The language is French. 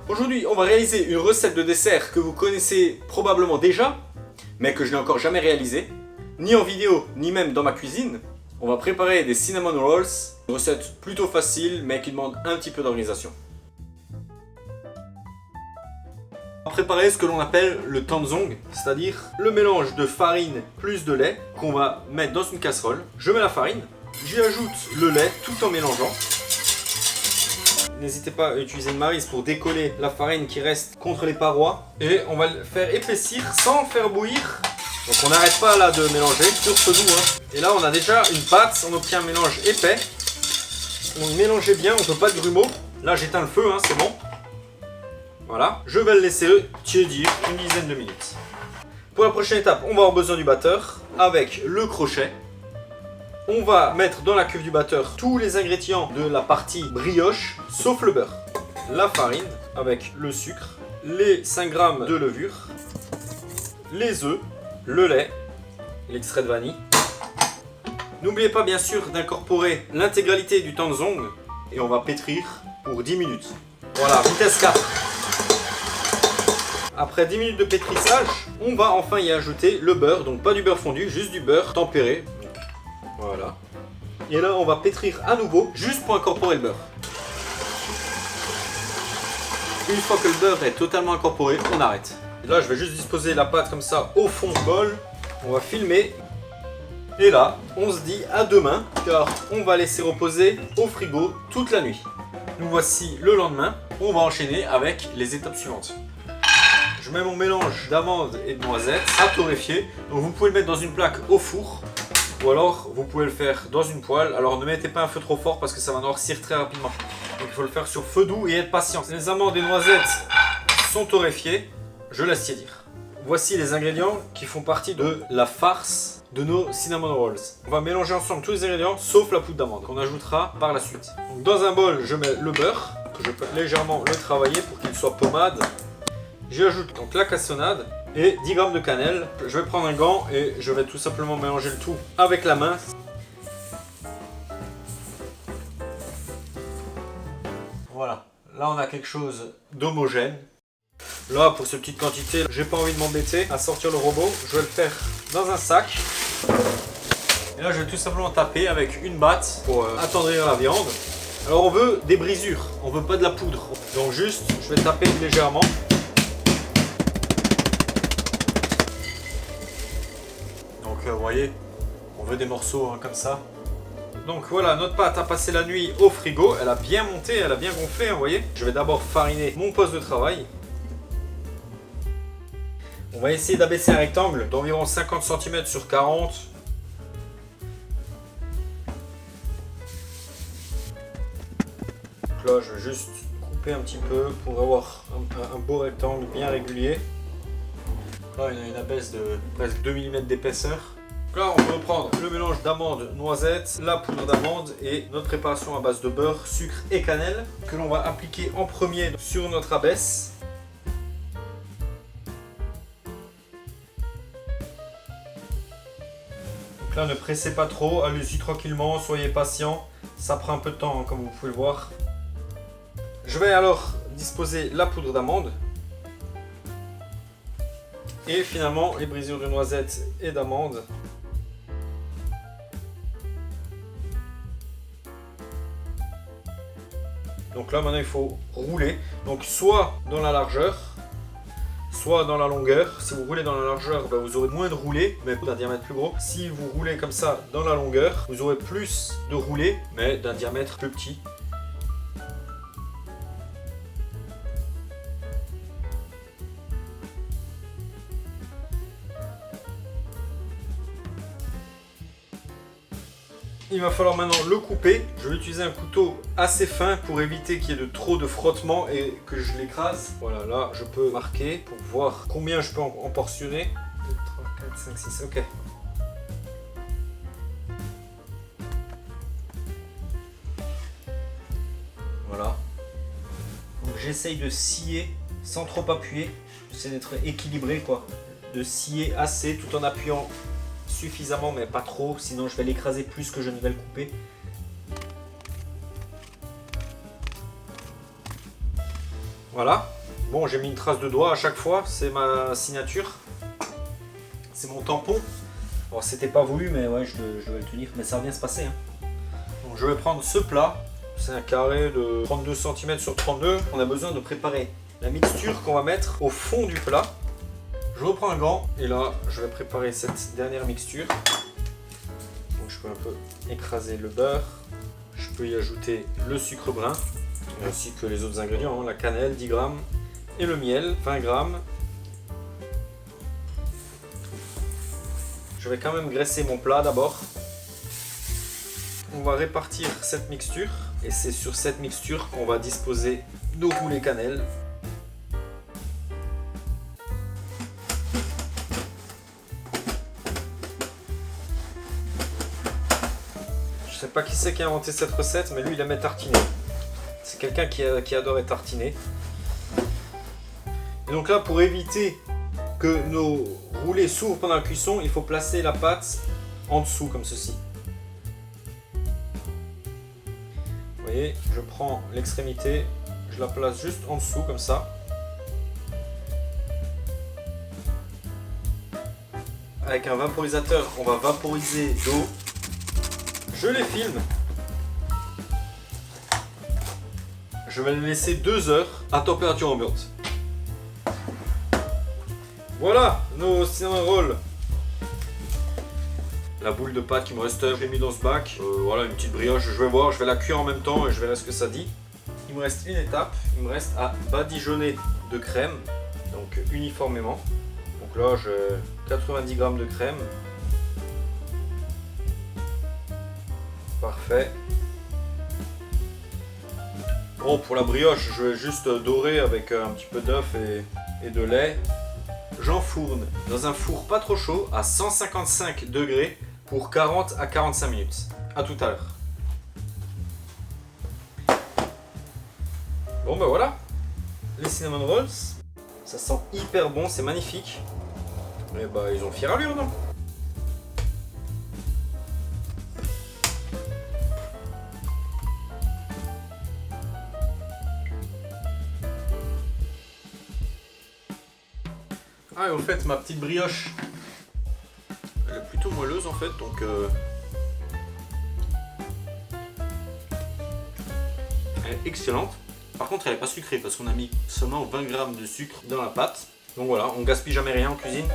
Aujourd'hui, on va réaliser une recette de dessert que vous connaissez probablement déjà, mais que je n'ai encore jamais réalisée, ni en vidéo, ni même dans ma cuisine. On va préparer des cinnamon rolls, une recette plutôt facile, mais qui demande un petit peu d'organisation. On va préparer ce que l'on appelle le tanzong, c'est-à-dire le mélange de farine plus de lait qu'on va mettre dans une casserole. Je mets la farine, j'y ajoute le lait tout en mélangeant. N'hésitez pas à utiliser une maryse pour décoller la farine qui reste contre les parois. Et on va le faire épaissir sans faire bouillir. Donc on n'arrête pas là de mélanger, sur feu doux. Et là on a déjà une pâte, on obtient un mélange épais. On mélangeait bien, on ne peut pas de grumeaux. Là j'éteins le feu, c'est bon. Voilà, je vais le laisser tiédir une dizaine de minutes. Pour la prochaine étape, on va avoir besoin du batteur avec le crochet. On va mettre dans la cuve du batteur tous les ingrédients de la partie brioche, sauf le beurre. La farine avec le sucre, les 5 g de levure, les œufs, le lait, l'extrait de vanille. N'oubliez pas bien sûr d'incorporer l'intégralité du tanzong et on va pétrir pour 10 minutes. Voilà, vitesse 4. Après 10 minutes de pétrissage, on va enfin y ajouter le beurre, donc pas du beurre fondu, juste du beurre tempéré. Voilà. Et là, on va pétrir à nouveau, juste pour incorporer le beurre. Une fois que le beurre est totalement incorporé, on arrête. Et là, je vais juste disposer la pâte comme ça au fond du bol. On va filmer. Et là, on se dit à demain, car on va laisser reposer au frigo toute la nuit. Nous voici le lendemain. On va enchaîner avec les étapes suivantes. Je mets mon mélange d'amandes et de noisettes à torréfier. Donc vous pouvez le mettre dans une plaque au four. Ou alors, vous pouvez le faire dans une poêle. Alors, ne mettez pas un feu trop fort parce que ça va noircir très rapidement. Donc, il faut le faire sur feu doux et être patient. Les amandes et noisettes sont torréfiées. Je laisse tiédir. Voici les ingrédients qui font partie de la farce de nos cinnamon rolls. On va mélanger ensemble tous les ingrédients sauf la poudre d'amande qu'on ajoutera par la suite. Donc, dans un bol, je mets le beurre que je peux légèrement le travailler pour qu'il soit pommade. J'y ajoute donc la cassonade et 10 g de cannelle. Je vais prendre un gant et je vais tout simplement mélanger le tout avec la main. Voilà, là on a quelque chose d'homogène. Là pour cette petite quantité, j'ai pas envie de m'embêter à sortir le robot. Je vais le faire dans un sac. Et là je vais tout simplement taper avec une batte pour attendrir la viande. Alors on veut des brisures, on veut pas de la poudre. Donc juste, je vais taper légèrement. Vous voyez, on veut des morceaux comme ça. Donc voilà, notre pâte a passé la nuit au frigo. Elle a bien monté, elle a bien gonflé, vous voyez. Je vais d'abord fariner mon poste de travail. On va essayer d'abaisser un rectangle d'environ 50 cm sur 40. Donc là, je vais juste couper un petit peu pour avoir un beau rectangle bien régulier. Là, il y a une abaisse de presque 2 mm d'épaisseur. Là, on peut reprendre le mélange d'amandes, noisettes, la poudre d'amande et notre préparation à base de beurre, sucre et cannelle que l'on va appliquer en premier sur notre abaisse. Donc là, ne pressez pas trop, allez-y tranquillement, soyez patient. Ça prend un peu de temps, comme vous pouvez le voir. Je vais alors disposer la poudre d'amande. Et finalement, les brisures de noisettes et d'amandes. Donc là, maintenant, il faut rouler. Donc, soit dans la largeur, soit dans la longueur. Si vous roulez dans la largeur, vous aurez moins de roulé, mais d'un diamètre plus gros. Si vous roulez comme ça dans la longueur, vous aurez plus de roulé, mais d'un diamètre plus petit. Il va falloir maintenant le couper. Je vais utiliser un couteau assez fin pour éviter qu'il y ait trop de frottement et que je l'écrase. Voilà, là je peux marquer pour voir combien je peux en portionner. 2, 3, 4, 5, 6, ok. Voilà. Donc j'essaye de scier sans trop appuyer. J'essaie d'être équilibré quoi. De scier assez tout en appuyant suffisamment mais pas trop, sinon je vais l'écraser plus que je ne vais le couper. Voilà. Bon, j'ai mis une trace de doigt à chaque fois, c'est ma signature. C'est mon tampon. Bon, c'était pas voulu, mais ouais, je devais le tenir, mais ça va bien se passer. Hein. Donc je vais prendre ce plat. C'est un carré de 32 cm sur 32. On a besoin de préparer la mixture qu'on va mettre au fond du plat. Je reprends un gant et là, je vais préparer cette dernière mixture. Donc je peux un peu écraser le beurre. Je peux y ajouter le sucre brun, ainsi que les autres ingrédients, hein, la cannelle 10 grammes et le miel 20 grammes. Je vais quand même graisser mon plat d'abord. On va répartir cette mixture et c'est sur cette mixture qu'on va disposer nos roulés cannelle. Je sais pas qui c'est qui a inventé cette recette, mais lui il aimait tartiner. C'est quelqu'un qui adorait tartiner. Et donc là, pour éviter que nos roulés s'ouvrent pendant la cuisson, il faut placer la pâte en dessous comme ceci. Vous voyez, je prends l'extrémité, je la place juste en dessous comme ça. Avec un vaporisateur, on va vaporiser l'eau. Je les filme. Je vais les laisser 2 heures à température ambiante. Voilà nos cinnamon rolls. La boule de pâte qui me reste, je l'ai mis dans ce bac. Voilà une petite brioche, je vais voir, je vais la cuire en même temps et je verrai ce que ça dit. Il me reste une étape, il me reste à badigeonner de crème, donc uniformément. Donc là j'ai 90 g de crème. Parfait. Bon, pour la brioche, je vais juste dorer avec un petit peu d'œuf et de lait. J'enfourne dans un four pas trop chaud à 155 degrés pour 40 à 45 minutes. A tout à l'heure. Bon ben voilà, les cinnamon rolls, ça sent hyper bon, c'est magnifique. Et bah ils ont fière allure, non? Ah et au fait, ma petite brioche, elle est plutôt moelleuse en fait, donc elle est excellente. Par contre elle n'est pas sucrée parce qu'on a mis seulement 20 g de sucre dans la pâte. Donc voilà, on gaspille jamais rien en cuisine.